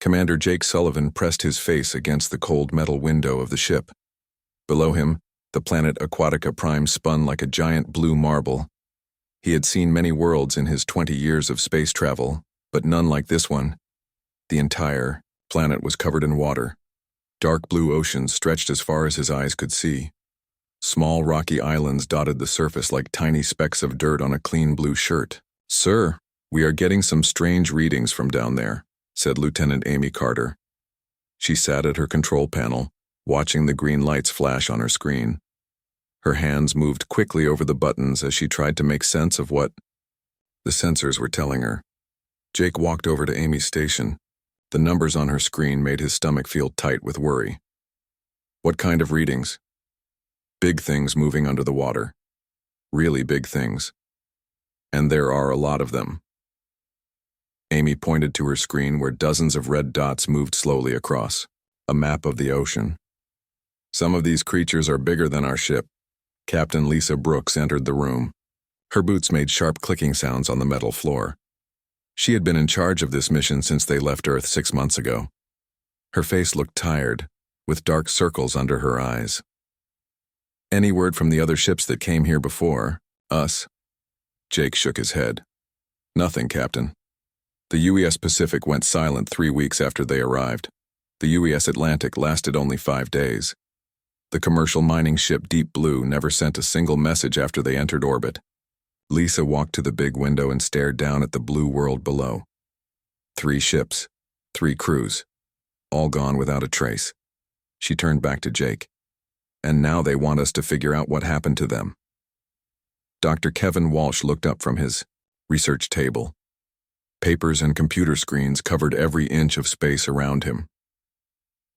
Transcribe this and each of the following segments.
Commander Jake Sullivan pressed his face against the cold metal window of the ship. Below him, the planet Aquatica Prime spun like a giant blue marble. He had seen many worlds in his 20 years of space travel, but none like this one. The entire planet was covered in water. Dark blue oceans stretched as far as his eyes could see. Small rocky islands dotted the surface like tiny specks of dirt on a clean blue shirt. "Sir, we are getting some strange readings from down there," said Lieutenant Amy Carter. She sat at her control panel, watching the green lights flash on her screen. Her hands moved quickly over the buttons as she tried to make sense of what the sensors were telling her. Jake walked over to Amy's station. The numbers on her screen made his stomach feel tight with worry. "What kind of readings?" "Big things moving under the water. Really big things. And there are a lot of them." Amy pointed to her screen where dozens of red dots moved slowly across, a map of the ocean. "Some of these creatures are bigger than our ship." Captain Lisa Brooks entered the room. Her boots made sharp clicking sounds on the metal floor. She had been in charge of this mission since they left Earth 6 months ago. Her face looked tired, with dark circles under her eyes. "Any word from the other ships that came here before us?" Jake shook his head. "Nothing, Captain. The UES Pacific went silent 3 weeks after they arrived. The UES Atlantic lasted only 5 days. The commercial mining ship Deep Blue never sent a single message after they entered orbit." Lisa walked to the big window and stared down at the blue world below. 3 ships, 3 crews, all gone without a trace. She turned back to Jake. "And now they want us to figure out what happened to them." Dr. Kevin Walsh looked up from his research table. Papers and computer screens covered every inch of space around him.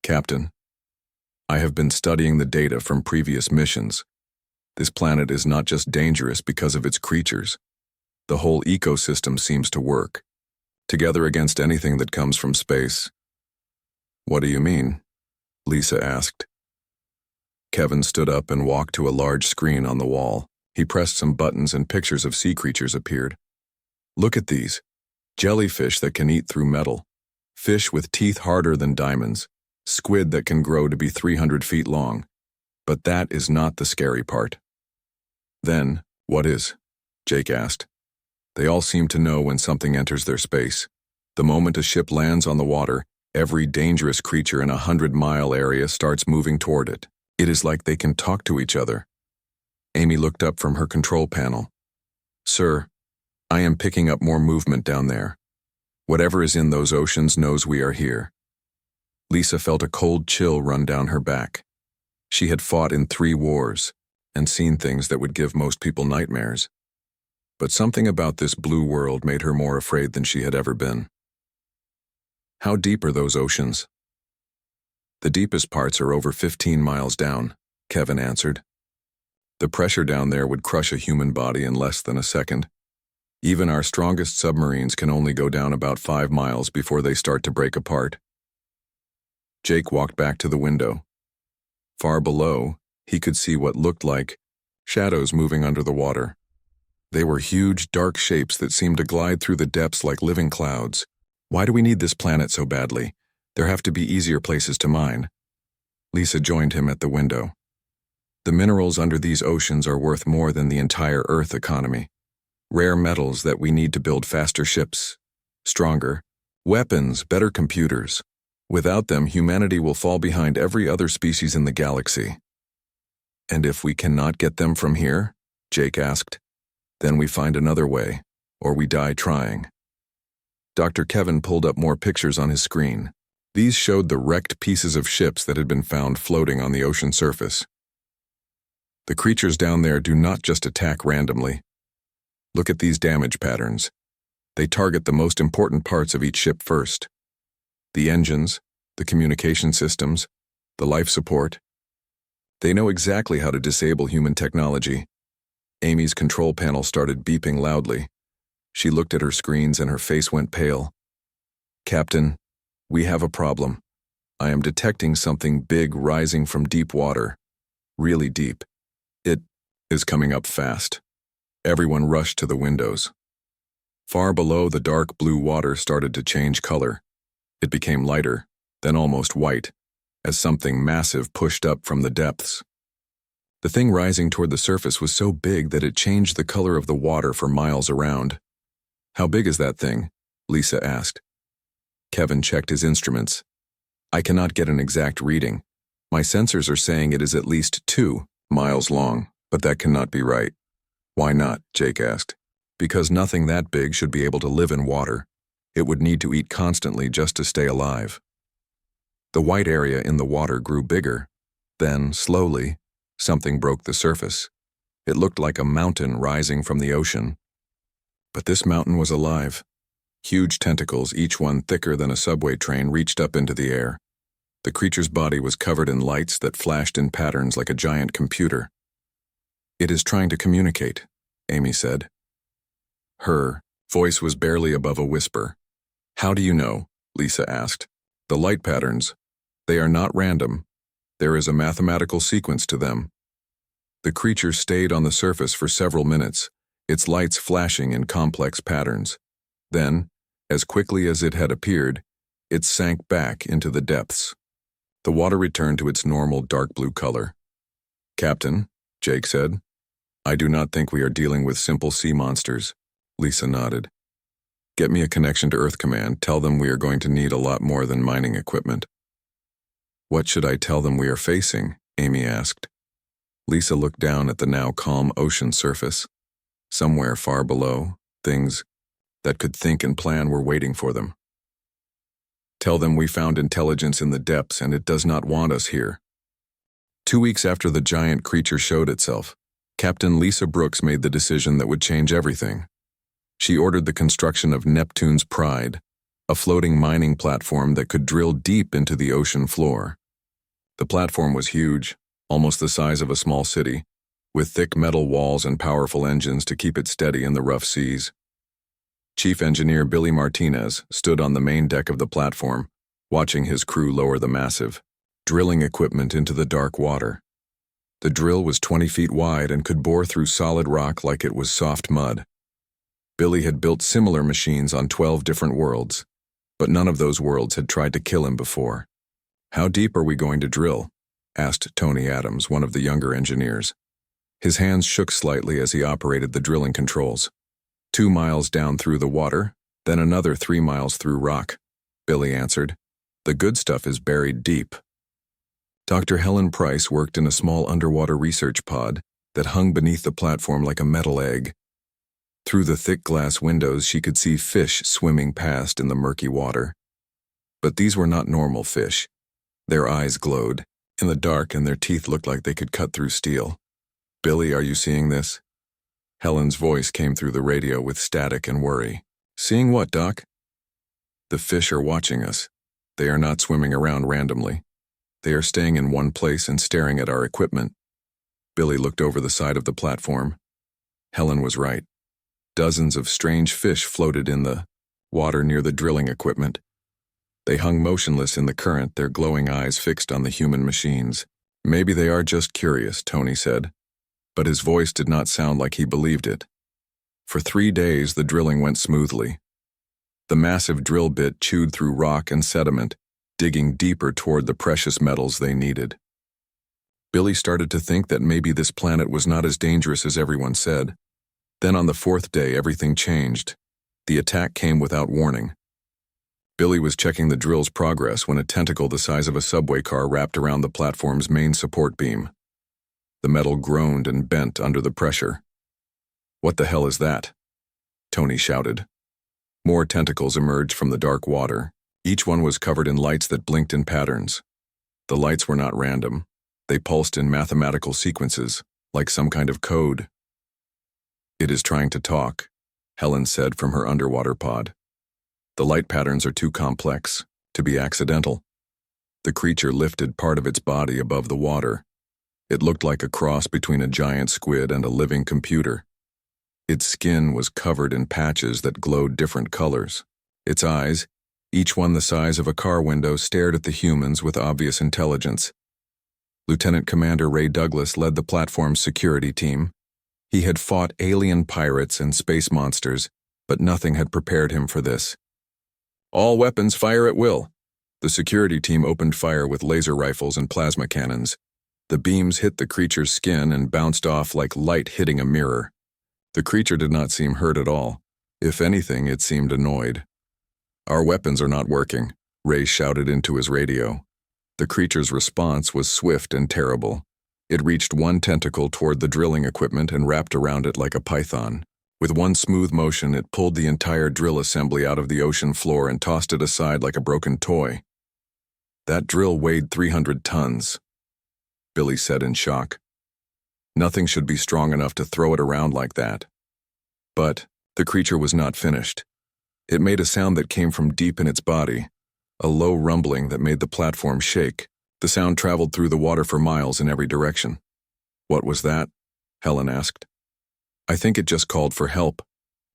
"Captain, I have been studying the data from previous missions. This planet is not just dangerous because of its creatures. The whole ecosystem seems to work together against anything that comes from space." "What do you mean?" Lisa asked. Kevin stood up and walked to a large screen on the wall. He pressed some buttons and pictures of sea creatures appeared. "Look at these. Jellyfish that can eat through metal. Fish with teeth harder than diamonds. Squid that can grow to be 300 feet long. But that is not the scary part." "Then, what is?" Jake asked. "They all seem to know when something enters their space. The moment a ship lands on the water, every dangerous creature in a 100-mile area starts moving toward it. It is like they can talk to each other." Amy looked up from her control panel. "Sir, I am picking up more movement down there. Whatever is in those oceans knows we are here." Lisa felt a cold chill run down her back. She had fought in 3 wars and seen things that would give most people nightmares. But something about this blue world made her more afraid than she had ever been. "How deep are those oceans?" "The deepest parts are over 15 miles down," Kevin answered. "The pressure down there would crush a human body in less than a second. Even our strongest submarines can only go down about 5 miles before they start to break apart." Jake walked back to the window. Far below, he could see what looked like shadows moving under the water. They were huge, dark shapes that seemed to glide through the depths like living clouds. "Why do we need this planet so badly? There have to be easier places to mine." Lisa joined him at the window. "The minerals under these oceans are worth more than the entire Earth economy. Rare metals that we need to build faster ships, stronger weapons, better computers. Without them, humanity will fall behind every other species in the galaxy." "And if we cannot get them from here?" Jake asked. "Then we find another way, or we die trying." Dr. Kevin pulled up more pictures on his screen. These showed the wrecked pieces of ships that had been found floating on the ocean surface. "The creatures down there do not just attack randomly. Look at these damage patterns. They target the most important parts of each ship first. The engines, the communication systems, the life support. They know exactly how to disable human technology." Amy's control panel started beeping loudly. She looked at her screens and her face went pale. "Captain, we have a problem. I am detecting something big rising from deep water. Really deep. It is coming up fast." Everyone rushed to the windows. Far below, the dark blue water started to change color. It became lighter, then almost white, as something massive pushed up from the depths. The thing rising toward the surface was so big that it changed the color of the water for miles around. "How big is that thing?" Lisa asked. Kevin checked his instruments. "I cannot get an exact reading. My sensors are saying it is at least 2 miles long, but that cannot be right." "Why not?" Jake asked. "Because nothing that big should be able to live in water. It would need to eat constantly just to stay alive." The white area in the water grew bigger. Then, slowly, something broke the surface. It looked like a mountain rising from the ocean. But this mountain was alive. Huge tentacles, each one thicker than a subway train, reached up into the air. The creature's body was covered in lights that flashed in patterns like a giant computer. "It is trying to communicate," Amy said. Her voice was barely above a whisper. "How do you know?" Lisa asked. "The light patterns. They are not random. There is a mathematical sequence to them." The creature stayed on the surface for several minutes, its lights flashing in complex patterns. Then, as quickly as it had appeared, it sank back into the depths. The water returned to its normal dark blue color. "Captain," Jake said, "I do not think we are dealing with simple sea monsters." Lisa nodded. "Get me a connection to Earth Command. Tell them we are going to need a lot more than mining equipment." "What should I tell them we are facing?" Amy asked. Lisa looked down at the now calm ocean surface. Somewhere far below, things that could think and plan were waiting for them. "Tell them we found intelligence in the depths and it does not want us here." 2 weeks after the giant creature showed itself, Captain Lisa Brooks made the decision that would change everything. She ordered the construction of Neptune's Pride, a floating mining platform that could drill deep into the ocean floor. The platform was huge, almost the size of a small city, with thick metal walls and powerful engines to keep it steady in the rough seas. Chief Engineer Billy Martinez stood on the main deck of the platform, watching his crew lower the massive, drilling equipment into the dark water. The drill was 20 feet wide and could bore through solid rock like it was soft mud. Billy had built similar machines on 12 different worlds, but none of those worlds had tried to kill him before. "How deep are we going to drill?" asked Tony Adams, one of the younger engineers. His hands shook slightly as he operated the drilling controls. 2 miles down through the water, then another 3 miles through rock, Billy answered. "The good stuff is buried deep." Dr. Helen Price worked in a small underwater research pod that hung beneath the platform like a metal egg. Through the thick glass windows, she could see fish swimming past in the murky water. But these were not normal fish. Their eyes glowed in the dark and their teeth looked like they could cut through steel. "Billy, are you seeing this?" Helen's voice came through the radio with static and worry. "Seeing what, Doc?" "The fish are watching us. They are not swimming around randomly. They are staying in one place and staring at our equipment." Billy looked over the side of the platform. Helen was right. Dozens of strange fish floated in the water near the drilling equipment. They hung motionless in the current, their glowing eyes fixed on the human machines. "Maybe they are just curious," Tony said. But his voice did not sound like he believed it. For 3 days, the drilling went smoothly. The massive drill bit chewed through rock and sediment, digging deeper toward the precious metals they needed. Billy started to think that maybe this planet was not as dangerous as everyone said. Then on the 4th day, everything changed. The attack came without warning. Billy was checking the drill's progress when a tentacle the size of a subway car wrapped around the platform's main support beam. The metal groaned and bent under the pressure. "What the hell is that?" Tony shouted. More tentacles emerged from the dark water. Each one was covered in lights that blinked in patterns. The lights were not random. They pulsed in mathematical sequences, like some kind of code. "It is trying to talk," Helen said from her underwater pod. "The light patterns are too complex to be accidental." The creature lifted part of its body above the water. It looked like a cross between a giant squid and a living computer. Its skin was covered in patches that glowed different colors. Its eyes, each one the size of a car window, stared at the humans with obvious intelligence. Lieutenant Commander Ray Douglas led the platform's security team. He had fought alien pirates and space monsters, but nothing had prepared him for this. All weapons fire at will. The security team opened fire with laser rifles and plasma cannons. The beams hit the creature's skin and bounced off like light hitting a mirror. The creature did not seem hurt at all. If anything, it seemed annoyed. Our weapons are not working, Ray shouted into his radio. The creature's response was swift and terrible. It reached one tentacle toward the drilling equipment and wrapped around it like a python. With one smooth motion, it pulled the entire drill assembly out of the ocean floor and tossed it aside like a broken toy. That drill weighed 300 tons, Billy said in shock. Nothing should be strong enough to throw it around like that. But the creature was not finished. It made a sound that came from deep in its body, a low rumbling that made the platform shake. The sound traveled through the water for miles in every direction. What was that? Helen asked. I think it just called for help,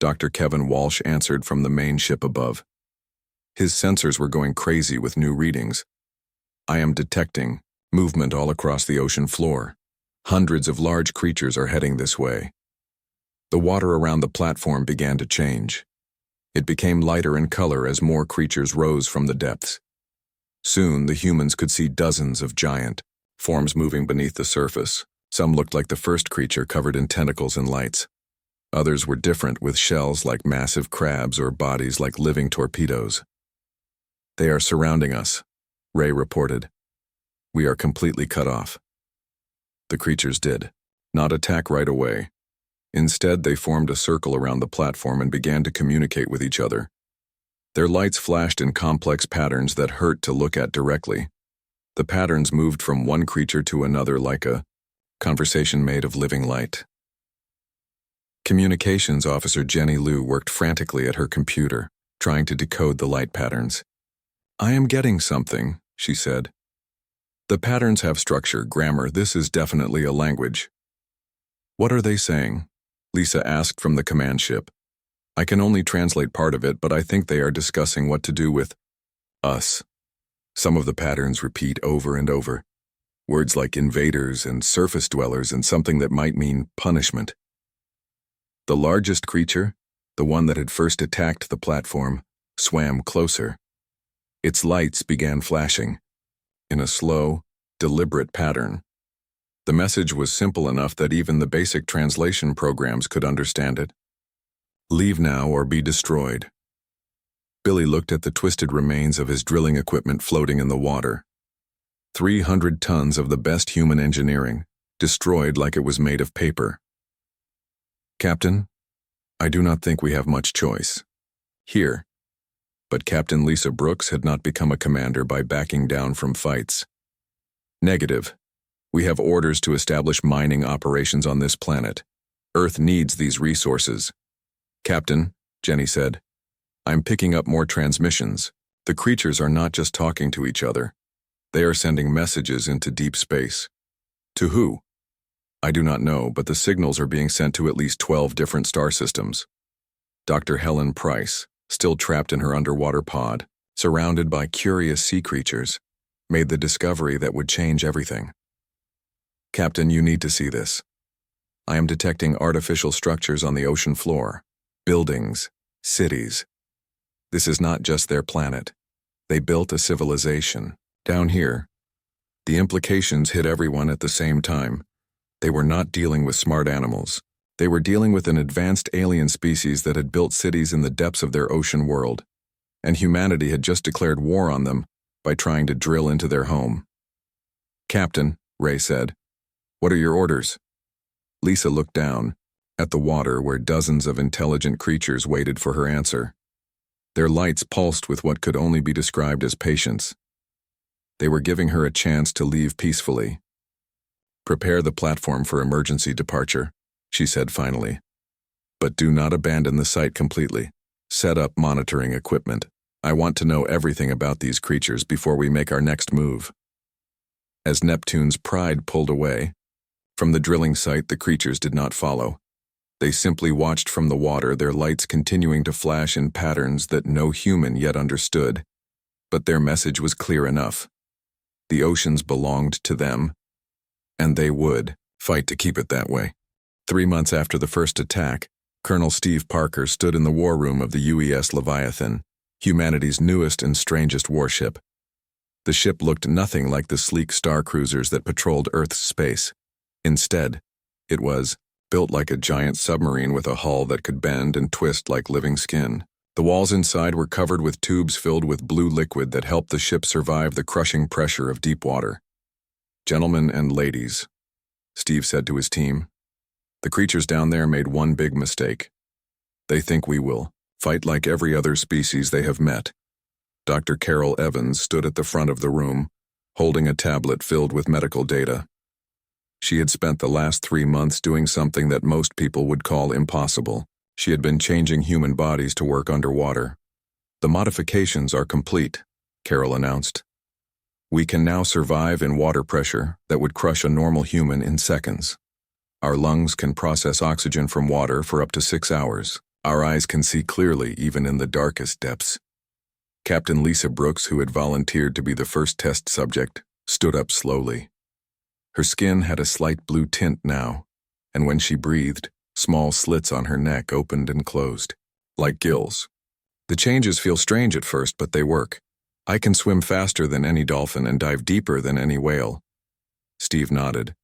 Dr. Kevin Walsh answered from the main ship above. His sensors were going crazy with new readings. I am detecting movement all across the ocean floor. Hundreds of large creatures are heading this way. The water around the platform began to change. It became lighter in color as more creatures rose from the depths. Soon, the humans could see dozens of giant forms moving beneath the surface. Some looked like the first creature covered in tentacles and lights. Others were different, with shells like massive crabs or bodies like living torpedoes. They are surrounding us, Ray reported. We are completely cut off. The creatures did not attack right away. Instead, they formed a circle around the platform and began to communicate with each other. Their lights flashed in complex patterns that hurt to look at directly. The patterns moved from one creature to another like a conversation made of living light. Communications officer Jenny Liu worked frantically at her computer, trying to decode the light patterns. I am getting something, she said. The patterns have structure, grammar. This is definitely a language. What are they saying? Lisa asked from the command ship. I can only translate part of it, but I think they are discussing what to do with us. Some of the patterns repeat over and over. Words like invaders and surface dwellers and something that might mean punishment. The largest creature, the one that had first attacked the platform, swam closer. Its lights began flashing, in a slow, deliberate pattern. The message was simple enough that even the basic translation programs could understand it. Leave now or be destroyed. Billy looked at the twisted remains of his drilling equipment floating in the water. 300 tons of the best human engineering, destroyed like it was made of paper. Captain, I do not think we have much choice. Here. But Captain Lisa Brooks had not become a commander by backing down from fights. Negative. We have orders to establish mining operations on this planet. Earth needs these resources. Captain, Jenny said, I'm picking up more transmissions. The creatures are not just talking to each other. They are sending messages into deep space. To who? I do not know, but the signals are being sent to at least 12 different star systems. Dr. Helen Price, still trapped in her underwater pod, surrounded by curious sea creatures, made the discovery that would change everything. Captain, you need to see this. I am detecting artificial structures on the ocean floor, buildings, cities. This is not just their planet. They built a civilization. Down here, the implications hit everyone at the same time. They were not dealing with smart animals. They were dealing with an advanced alien species that had built cities in the depths of their ocean world, and humanity had just declared war on them by trying to drill into their home. Captain, Ray said, what are your orders? Lisa looked down at the water where dozens of intelligent creatures waited for her answer. Their lights pulsed with what could only be described as patience. They were giving her a chance to leave peacefully. Prepare the platform for emergency departure, she said finally. But do not abandon the site completely. Set up monitoring equipment. I want to know everything about these creatures before we make our next move. As Neptune's pride pulled away from the drilling site, the creatures did not follow. They simply watched from the water, their lights continuing to flash in patterns that no human yet understood. But their message was clear enough. The oceans belonged to them, and they would fight to keep it that way. 3 months after the first attack, Colonel Steve Parker stood in the war room of the UES Leviathan. humanity's newest and strangest warship. The ship looked nothing like the sleek star cruisers that patrolled Earth's space. Instead, it was built like a giant submarine with a hull that could bend and twist like living skin. The walls inside were covered with tubes filled with blue liquid that helped the ship survive the crushing pressure of deep water. "Gentlemen and ladies," Steve said to his team, "the creatures down there made one big mistake. They think we will fight like every other species they have met." Dr. Carol Evans stood at the front of the room, holding a tablet filled with medical data. She had spent the last 3 months doing something that most people would call impossible. She had been changing human bodies to work underwater. "The modifications are complete," Carol announced. "We can now survive in water pressure that would crush a normal human in seconds. Our lungs can process oxygen from water for up to 6 hours. Our eyes can see clearly even in the darkest depths." Captain Lisa Brooks, who had volunteered to be the first test subject, stood up slowly. Her skin had a slight blue tint now, and when she breathed, small slits on her neck opened and closed, like gills. "The changes feel strange at first, but they work. I can swim faster than any dolphin and dive deeper than any whale." Steve nodded.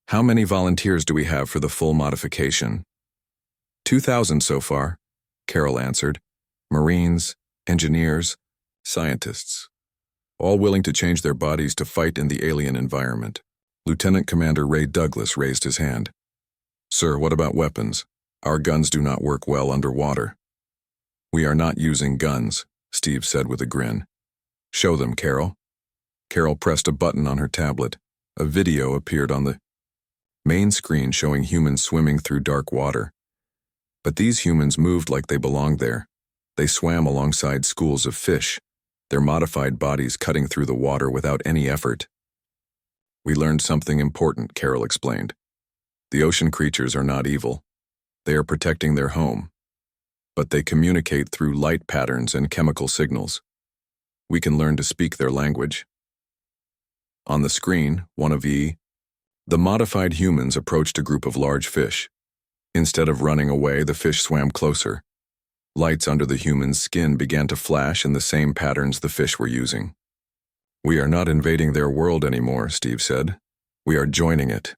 "How many volunteers do we have for the full modification?" 2,000 so far, Carol answered. "Marines, engineers, scientists, all willing to change their bodies to fight in the alien environment." Lieutenant Commander Ray Douglas raised his hand. "Sir, what about weapons? Our guns do not work well underwater." "We are not using guns," Steve said with a grin. "Show them, Carol." Carol pressed a button on her tablet. A video appeared on the main screen showing humans swimming through dark water. But these humans moved like they belonged there. They swam alongside schools of fish, their modified bodies cutting through the water without any effort. "We learned something important," Carol explained. "The ocean creatures are not evil. They are protecting their home. But they communicate through light patterns and chemical signals. We can learn to speak their language." On the screen, one of the modified humans approached a group of large fish. Instead of running away, the fish swam closer. Lights under the human's skin began to flash in the same patterns the fish were using. "We are not invading their world anymore," Steve said. "We are joining it."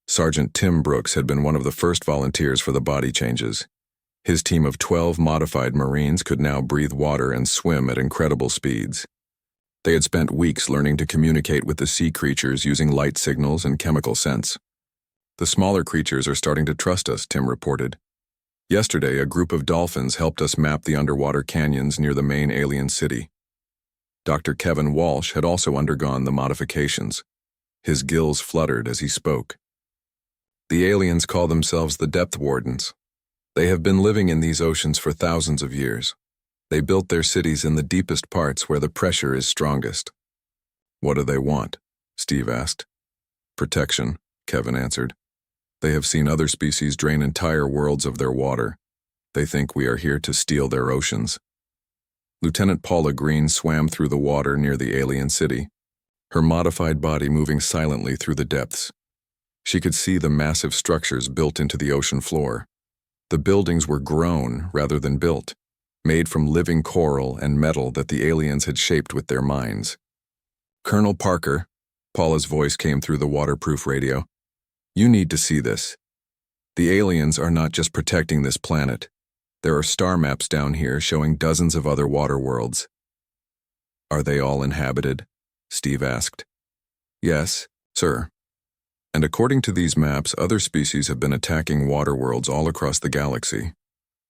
Sergeant Tim Brooks had been one of the first volunteers for the body changes. His team of 12 modified Marines could now breathe water and swim at incredible speeds. They had spent weeks learning to communicate with the sea creatures using light signals and chemical scents. "The smaller creatures are starting to trust us," Tim reported. "Yesterday, a group of dolphins helped us map the underwater canyons near the main alien city." Dr. Kevin Walsh had also undergone the modifications. His gills fluttered as he spoke. "The aliens call themselves the Depth Wardens. They have been living in these oceans for thousands of years. They built their cities in the deepest parts where the pressure is strongest." "What do they want?" Steve asked. "Protection," Kevin answered. "They have seen other species drain entire worlds of their water. They think we are here to steal their oceans." Lieutenant Paula Green swam through the water near the alien city, her modified body moving silently through the depths. She could see the massive structures built into the ocean floor. The buildings were grown rather than built, made from living coral and metal that the aliens had shaped with their minds. "Colonel Parker," Paula's voice came through the waterproof radio, "you need to see this. The aliens are not just protecting this planet. There are star maps down here showing dozens of other water worlds." "Are they all inhabited?" Steve asked. "Yes, sir. And according to these maps, other species have been attacking water worlds all across the galaxy.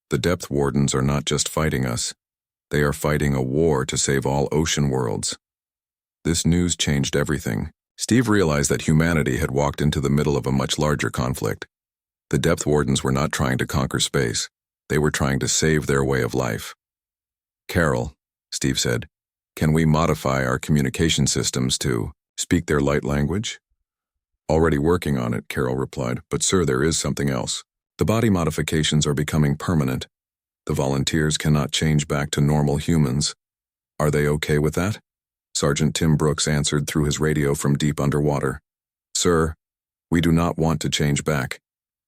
The Depth Wardens are not just fighting us. They are fighting a war to save all ocean worlds." This news changed everything. Steve realized that humanity had walked into the middle of a much larger conflict. The Depth Wardens were not trying to conquer space. They were trying to save their way of life. "Carol," Steve said, "can we modify our communication systems to speak their light language?" "Already working on it," Carol replied, "but sir, there is something else. The body modifications are becoming permanent. The volunteers cannot change back to normal humans. Are they okay with that?" Sergeant Tim Brooks answered through his radio from deep underwater. "Sir, we do not want to change back.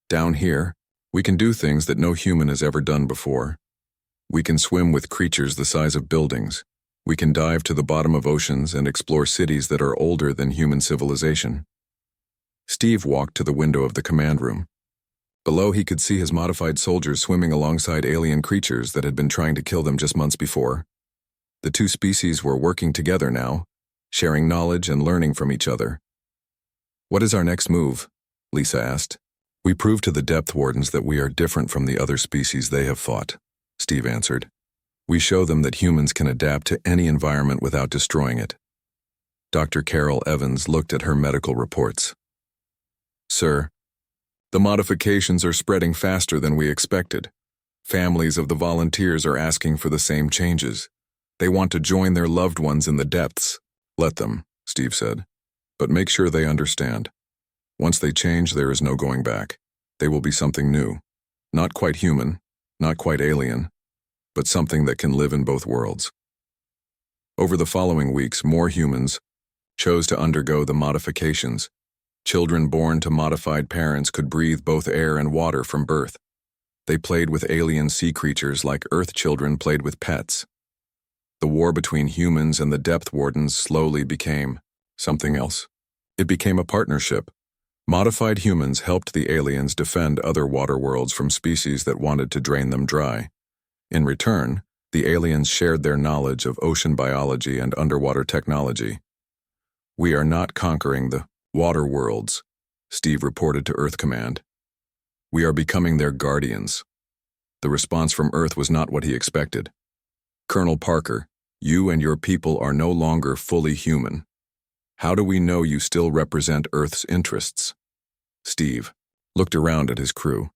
Down here, we can do things that no human has ever done before. We can swim with creatures the size of buildings. We can dive to the bottom of oceans and explore cities that are older than human civilization. Steve walked to the window of the command room. Below, he could see his modified soldiers swimming alongside alien creatures that had been trying to kill them just months before. The two species were working together now, sharing knowledge and learning from each other. "What is our next move?" Lisa asked. "We prove to the depth wardens that we are different from the other species they have fought," Steve answered. "We show them that humans can adapt to any environment without destroying it." Dr. Carol Evans looked at her medical reports. "Sir, the modifications are spreading faster than we expected. Families of the volunteers are asking for the same changes. They want to join their loved ones in the depths." "Let them," Steve said. "But make sure they understand. Once they change, there is no going back. They will be something new. Not quite human, not quite alien, but something that can live in both worlds." Over the following weeks, more humans chose to undergo the modifications. Children born to modified parents could breathe both air and water from birth. They played with alien sea creatures like Earth children played with pets. The war between humans and the depth wardens slowly became something else. It became a partnership. Modified humans helped the aliens defend other water worlds from species that wanted to drain them dry. In return, the aliens shared their knowledge of ocean biology and underwater technology. "We are not conquering the water worlds," Steve reported to Earth Command. "We are becoming their guardians." The response from Earth was not what he expected. "Colonel Parker, you and your people are no longer fully human. How do we know you still represent Earth's interests?" Steve looked around at his crew.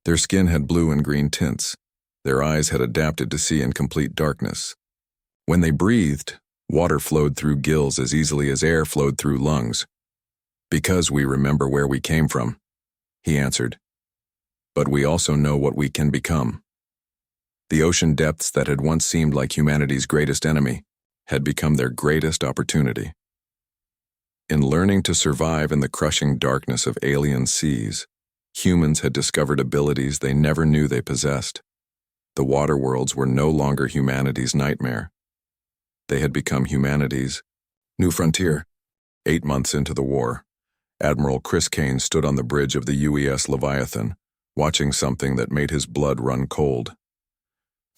Their skin had blue and green tints. Their eyes had adapted to see in complete darkness. When they breathed, water flowed through gills as easily as air flowed through lungs. "Because we remember where we came from," he answered. "But we also know what we can become." The ocean depths that had once seemed like humanity's greatest enemy had become their greatest opportunity. In learning to survive in the crushing darkness of alien seas, humans had discovered abilities they never knew they possessed. The water worlds were no longer humanity's nightmare. They had become humanity's new frontier. 8 months into the war, Admiral Chris Kane stood on the bridge of the UES Leviathan, watching something that made his blood run cold.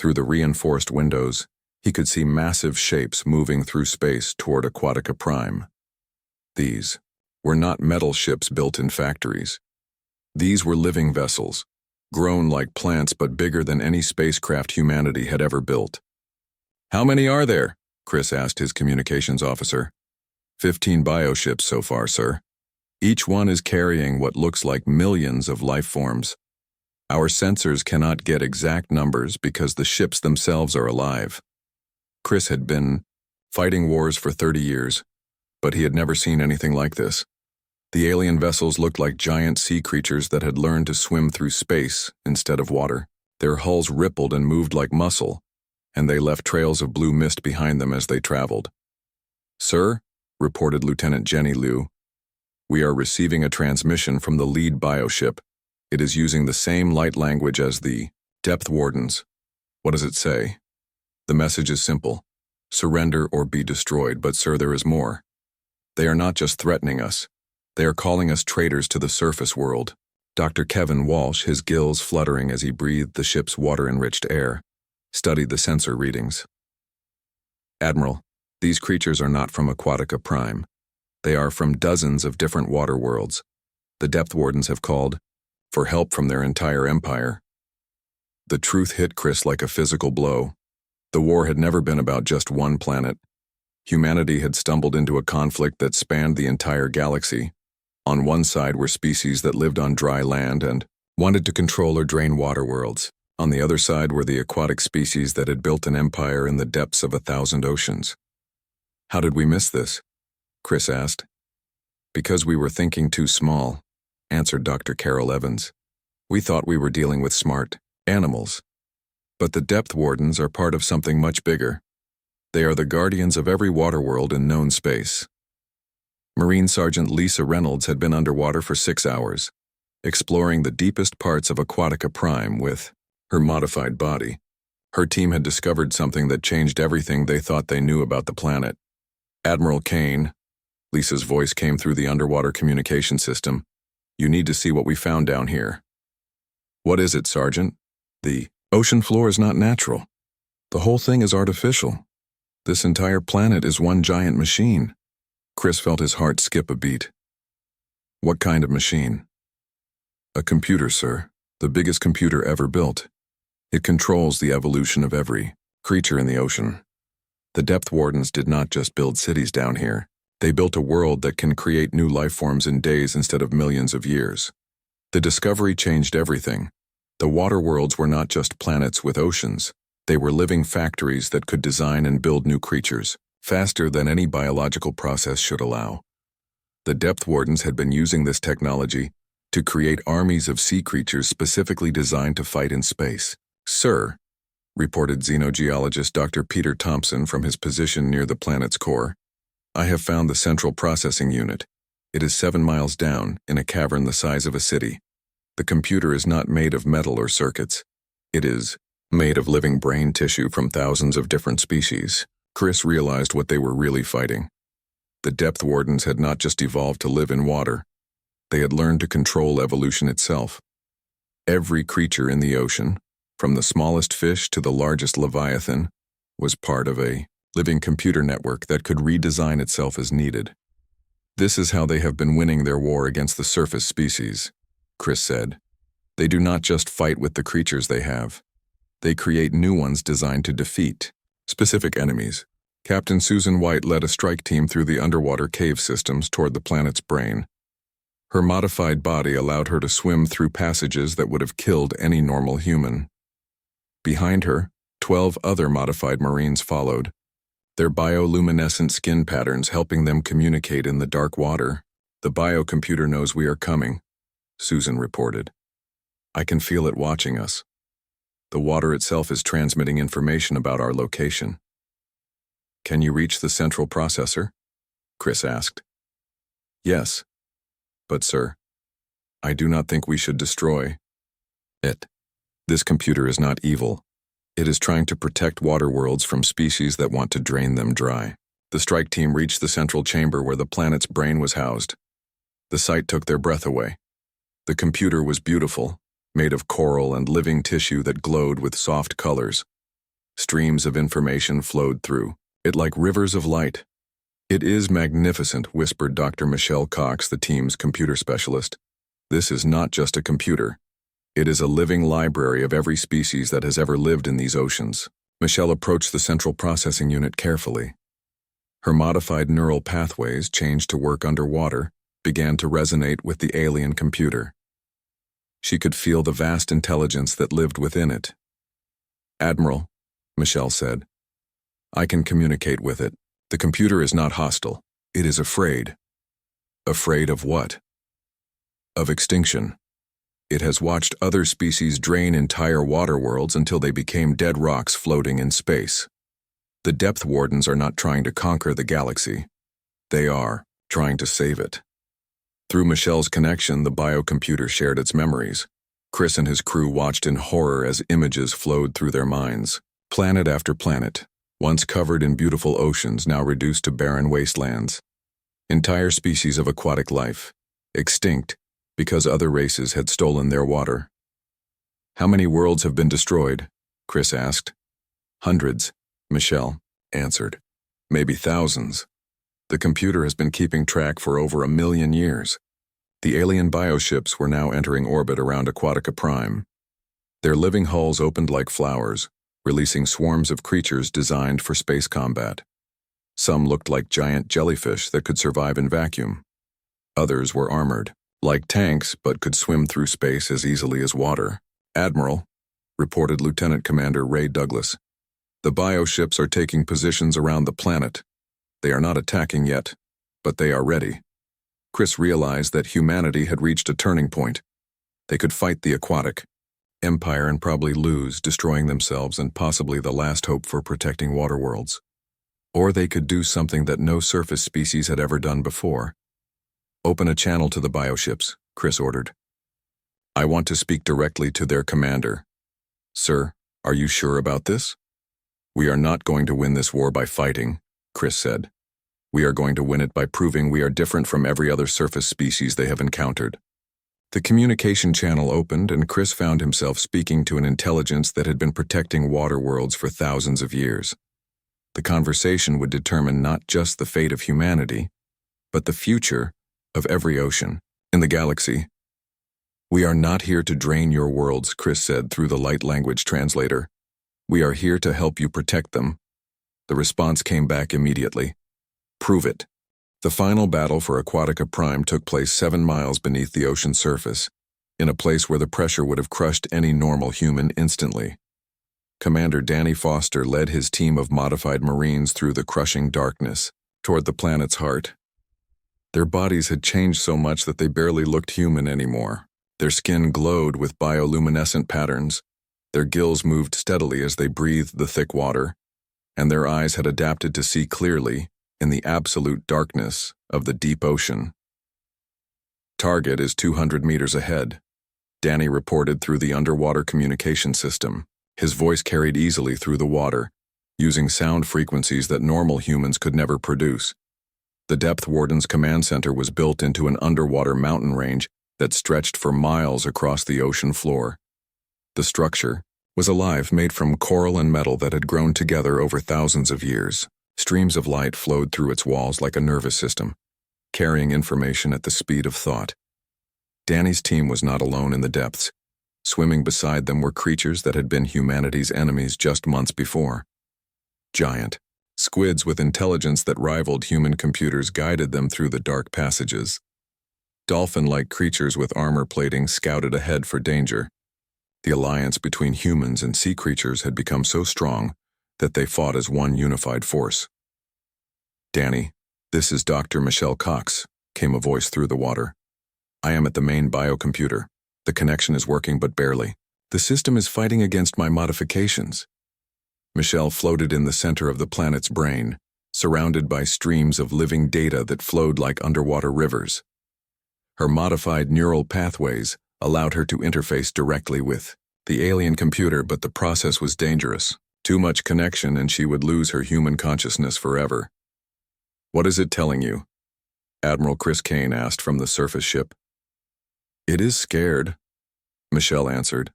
Through the reinforced windows, he could see massive shapes moving through space toward Aquatica Prime. These were not metal ships built in factories. These were living vessels, grown like plants but bigger than any spacecraft humanity had ever built. "How many are there?" Chris asked his communications officer. 15 bioships so far, sir. Each one is carrying what looks like millions of life forms. Our sensors cannot get exact numbers because the ships themselves are alive." Chris had been fighting wars for 30 years, but he had never seen anything like this. The alien vessels looked like giant sea creatures that had learned to swim through space instead of water. Their hulls rippled and moved like muscle, and they left trails of blue mist behind them as they traveled. "Sir," reported Lieutenant Jenny Liu, "we are receiving a transmission from the lead bioship. It is using the same light language as the depth wardens." "What does it say?" "The message is simple. Surrender or be destroyed, but sir, there is more. They are not just threatening us. They are calling us traitors to the surface world." Dr. Kevin Walsh, his gills fluttering as he breathed the ship's water-enriched air, studied the sensor readings. "Admiral, these creatures are not from Aquatica Prime. They are from dozens of different water worlds. The depth wardens have called for help from their entire empire." The truth hit Chris like a physical blow. The war had never been about just one planet. Humanity had stumbled into a conflict that spanned the entire galaxy. On one side were species that lived on dry land and wanted to control or drain water worlds. On the other side were the aquatic species that had built an empire in the depths of 1,000 oceans. "How did we miss this?" Chris asked. "Because we were thinking too small," answered Dr. Carol Evans. "We thought we were dealing with smart animals. But the depth wardens are part of something much bigger. They are the guardians of every water world in known space." Marine Sergeant Lisa Reynolds had been underwater for 6 hours, exploring the deepest parts of Aquatica Prime with her modified body. Her team had discovered something that changed everything they thought they knew about the planet. Admiral Kane, Lisa's voice came through the underwater communication system. You need to see what we found down here. What is it, Sergeant? The ocean floor is not natural. The whole thing is artificial. This entire planet is one giant machine. Chris felt his heart skip a beat. What kind of machine? A computer, sir. The biggest computer ever built. It controls the evolution of every creature in the ocean. The depth wardens did not just build cities down here. They built a world that can create new life forms in days instead of millions of years. The discovery changed everything. The water worlds were not just planets with oceans. They were living factories that could design and build new creatures, faster than any biological process should allow. The depth wardens had been using this technology to create armies of sea creatures specifically designed to fight in space. Sir, reported xenogeologist Dr. Peter Thompson from his position near the planet's core, I have found the central processing unit. It is 7 miles down, in a cavern the size of a city. The computer is not made of metal or circuits. It is made of living brain tissue from thousands of different species. Chris realized what they were really fighting. The depth wardens had not just evolved to live in water. They had learned to control evolution itself. Every creature in the ocean, from the smallest fish to the largest leviathan, was part of a living computer network that could redesign itself as needed. This is how they have been winning their war against the surface species, Chris said. They do not just fight with the creatures they have. They create new ones designed to defeat specific enemies. Captain Susan White led a strike team through the underwater cave systems toward the planet's brain. Her modified body allowed her to swim through passages that would have killed any normal human. Behind her, 12 other modified Marines followed, their bioluminescent skin patterns helping them communicate in the dark water. The biocomputer knows we are coming, Susan reported. I can feel it watching us. The water itself is transmitting information about our location. Can you reach the central processor? Chris asked. Yes. But sir, I do not think we should destroy it. This computer is not evil. It is trying to protect water worlds from species that want to drain them dry. The strike team reached the central chamber where the planet's brain was housed. The sight took their breath away. The computer was beautiful, made of coral and living tissue that glowed with soft colors. Streams of information flowed through it like rivers of light. It is magnificent, whispered Dr. Michelle Cox, the team's computer specialist. This is not just a computer. It is a living library of every species that has ever lived in these oceans. Michelle approached the central processing unit carefully. Her modified neural pathways, changed to work underwater, began to resonate with the alien computer. She could feel the vast intelligence that lived within it. Admiral, Michelle said, I can communicate with it. The computer is not hostile. It is afraid. Afraid of what? Of extinction. It has watched other species drain entire water worlds until they became dead rocks floating in space. The depth wardens are not trying to conquer the galaxy. They are trying to save it. Through Michelle's connection, the biocomputer shared its memories. Chris and his crew watched in horror as images flowed through their minds. Planet after planet, once covered in beautiful oceans, now reduced to barren wastelands. Entire species of aquatic life, extinct because other races had stolen their water. How many worlds have been destroyed? Chris asked. Hundreds, Michelle answered. Maybe thousands. The computer has been keeping track for over 1 million years. The alien bioships were now entering orbit around Aquatica Prime. Their living hulls opened like flowers, releasing swarms of creatures designed for space combat. Some looked like giant jellyfish that could survive in vacuum. Others were armored, like tanks, but could swim through space as easily as water. Admiral, reported Lieutenant Commander Ray Douglas, the bioships are taking positions around the planet. They are not attacking yet, but they are ready. Chris realized that humanity had reached a turning point. They could fight the aquatic empire and probably lose, destroying themselves and possibly the last hope for protecting water worlds. Or they could do something that no surface species had ever done before. Open a channel to the bioships, Chris ordered. I want to speak directly to their commander. Sir, Are you sure about this? We are not going to win this war by fighting, Chris said. We are going to win it by proving we are different from every other surface species they have encountered. The communication channel opened and Chris found himself speaking to an intelligence that had been protecting water worlds for thousands of years. The conversation would determine not just the fate of humanity, but the future of every ocean in the galaxy. We are not here to drain your worlds, Chris said through the light language translator. We are here to help you protect them. The response came back immediately. Prove it. The final battle for Aquatica Prime took place 7 miles beneath the ocean surface, in a place where the pressure would have crushed any normal human instantly. Commander Danny Foster led his team of modified Marines through the crushing darkness, toward the planet's heart. Their bodies had changed so much that they barely looked human anymore. Their skin glowed with bioluminescent patterns, their gills moved steadily as they breathed the thick water, and their eyes had adapted to see clearly in the absolute darkness of the deep ocean. Target is 200 meters ahead, Danny reported through the underwater communication system. His voice carried easily through the water, using sound frequencies that normal humans could never produce. The Depth Warden's command center was built into an underwater mountain range that stretched for miles across the ocean floor. The structure was alive, made from coral and metal that had grown together over thousands of years. Streams of light flowed through its walls like a nervous system, carrying information at the speed of thought. Danny's team was not alone in the depths. Swimming beside them were creatures that had been humanity's enemies just months before. Giant squids with intelligence that rivaled human computers guided them through the dark passages. Dolphin-like creatures with armor plating scouted ahead for danger. The alliance between humans and sea creatures had become so strong that they fought as one unified force. Danny, this is Dr. Michelle Cox, came a voice through the water. I am at the main biocomputer. The connection is working but barely. The system is fighting against my modifications. Michelle floated in the center of the planet's brain, surrounded by streams of living data that flowed like underwater rivers. Her modified neural pathways allowed her to interface directly with the alien computer, but the process was dangerous. Too much connection and she would lose her human consciousness forever. What is it telling you? Admiral Chris Kane asked from the surface ship. It is scared, Michelle answered.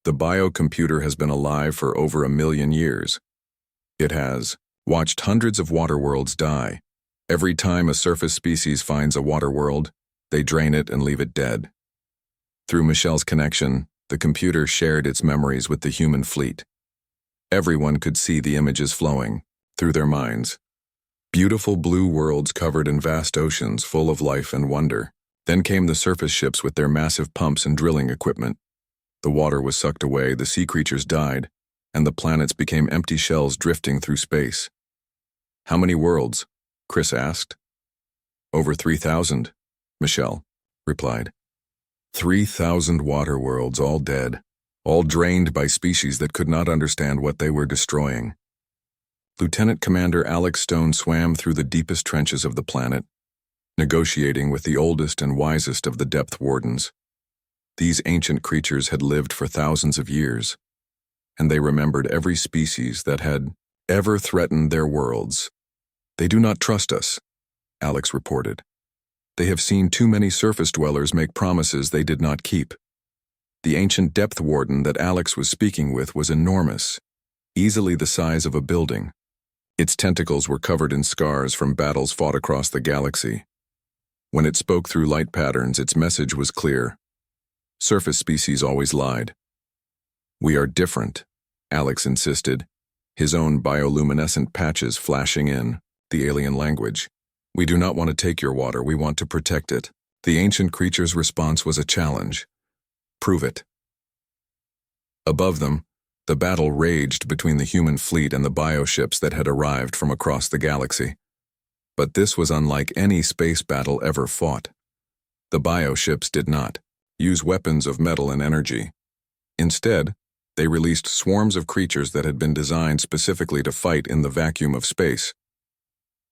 The biocomputer has been alive for over 1 million years. It has watched hundreds of water worlds die. Every time a surface species finds a water world, they drain it and leave it dead. Through Michelle's connection, the computer shared its memories with the human fleet. Everyone could see the images flowing through their minds. Beautiful blue worlds covered in vast oceans full of life and wonder. Then came the surface ships with their massive pumps and drilling equipment. The water was sucked away, the sea creatures died, and the planets became empty shells drifting through space. How many worlds? Chris asked. Over 3,000, Michelle replied. 3,000 water worlds, all dead, all drained by species that could not understand what they were destroying. Lieutenant Commander Alex Stone swam through the deepest trenches of the planet, negotiating with the oldest and wisest of the Depth Wardens. These ancient creatures had lived for thousands of years, and they remembered every species that had ever threatened their worlds. They do not trust us, Alex reported. They have seen too many surface dwellers make promises they did not keep. The ancient Depth Warden that Alex was speaking with was enormous, easily the size of a building. Its tentacles were covered in scars from battles fought across the galaxy. When it spoke through light patterns, its message was clear. Surface species always lied. We are different, Alex insisted, his own bioluminescent patches flashing in the alien language. We do not want to take your water, we want to protect it. The ancient creature's response was a challenge. Prove it. Above them, the battle raged between the human fleet and the bioships that had arrived from across the galaxy. But this was unlike any space battle ever fought. The bioships did not use weapons of metal and energy. Instead, they released swarms of creatures that had been designed specifically to fight in the vacuum of space.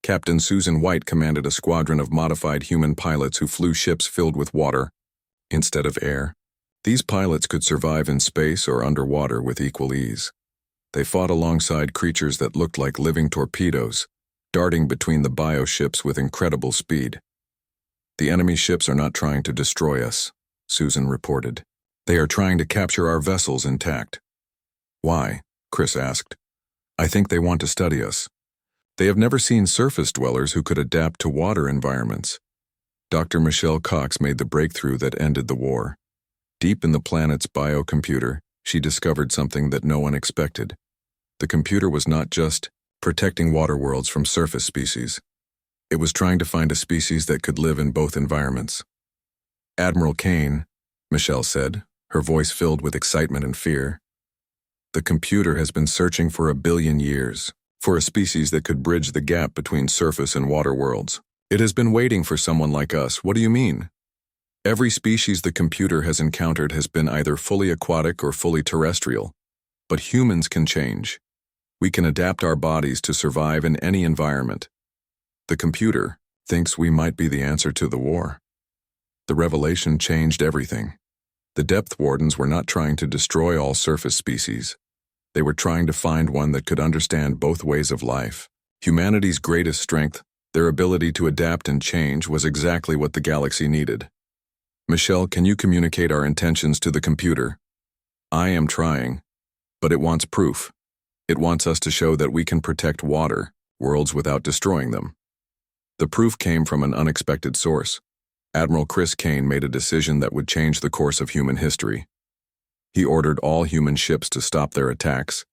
Captain Susan White commanded a squadron of modified human pilots who flew ships filled with water instead of air. These pilots could survive in space or underwater with equal ease. They fought alongside creatures that looked like living torpedoes, darting between the bioships with incredible speed. "The enemy ships are not trying to destroy us," Susan reported. "They are trying to capture our vessels intact." "Why?" Chris asked. "I think they want to study us. They have never seen surface dwellers who could adapt to water environments." Dr. Michelle Cox made the breakthrough that ended the war. Deep in the planet's biocomputer, she discovered something that no one expected. The computer was not just protecting water worlds from surface species. It was trying to find a species that could live in both environments. "Admiral Kane," Michelle said, her voice filled with excitement and fear, "the computer has been searching for 1 billion years for a species that could bridge the gap between surface and water worlds. It has been waiting for someone like us." "What do you mean?" "Every species the computer has encountered has been either fully aquatic or fully terrestrial. But humans can change. We can adapt our bodies to survive in any environment. The computer thinks we might be the answer to the war." The revelation changed everything. The depth wardens were not trying to destroy all surface species. They were trying to find one that could understand both ways of life. Humanity's greatest strength, their ability to adapt and change, was exactly what the galaxy needed. "Michelle, can you communicate our intentions to the computer?" "I am trying, but it wants proof. It wants us to show that we can protect water worlds without destroying them." The proof came from an unexpected source. Admiral Chris Kane made a decision that would change the course of human history. He ordered all human ships to stop their attacks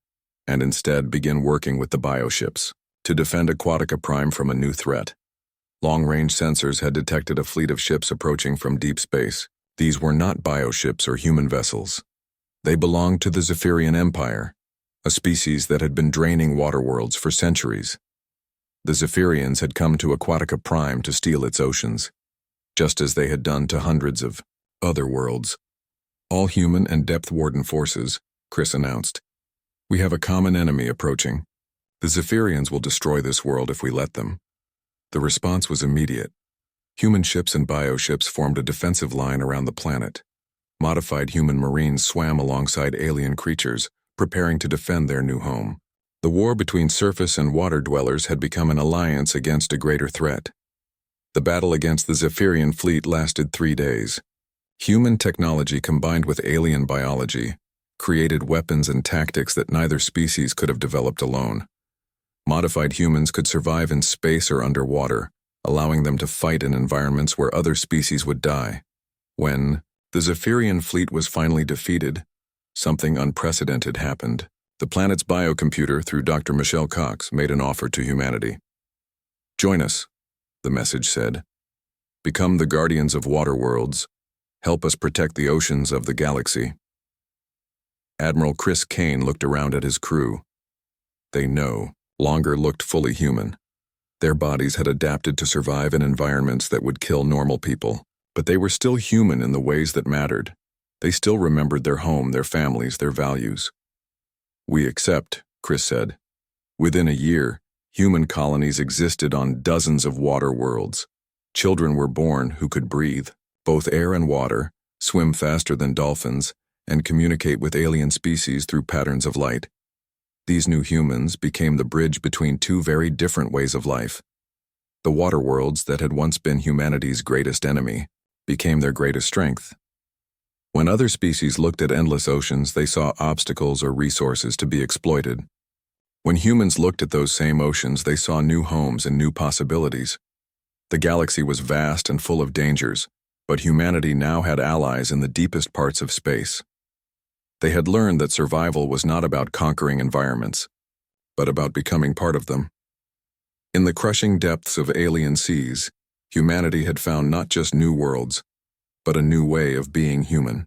and instead begin working with the bioships to defend Aquatica Prime from a new threat. Long-range sensors had detected a fleet of ships approaching from deep space. These were not bioships or human vessels. They belonged to the Zephyrian Empire, a species that had been draining water worlds for centuries. The Zephyrians had come to Aquatica Prime to steal its oceans, just as they had done to hundreds of other worlds. "All human and depth warden forces," Chris announced. "We have a common enemy approaching. The Zephyrians will destroy this world if we let them." The response was immediate. Human ships and bioships formed a defensive line around the planet. Modified human marines swam alongside alien creatures, preparing to defend their new home. The war between surface and water dwellers had become an alliance against a greater threat. The battle against the Zephyrian fleet lasted 3 days. Human technology combined with alien biology created weapons and tactics that neither species could have developed alone. Modified humans could survive in space or underwater, allowing them to fight in environments where other species would die. When the Zephyrian fleet was finally defeated, something unprecedented happened. The planet's biocomputer, through Dr. Michelle Cox, made an offer to humanity. "Join us," the message said. "Become the guardians of water worlds. Help us protect the oceans of the galaxy." Admiral Chris Kane looked around at his crew. They no longer looked fully human. Their bodies had adapted to survive in environments that would kill normal people, but they were still human in the ways that mattered. They still remembered their home, their families, their values. "We accept," Chris said. Within a year, human colonies existed on dozens of water worlds. Children were born who could breathe, both air and water, swim faster than dolphins, and communicate with alien species through patterns of light. These new humans became the bridge between two very different ways of life. The water worlds that had once been humanity's greatest enemy became their greatest strength. When other species looked at endless oceans, they saw obstacles or resources to be exploited. When humans looked at those same oceans, they saw new homes and new possibilities. The galaxy was vast and full of dangers, but humanity now had allies in the deepest parts of space. They had learned that survival was not about conquering environments, but about becoming part of them. In the crushing depths of alien seas, humanity had found not just new worlds, but a new way of being human.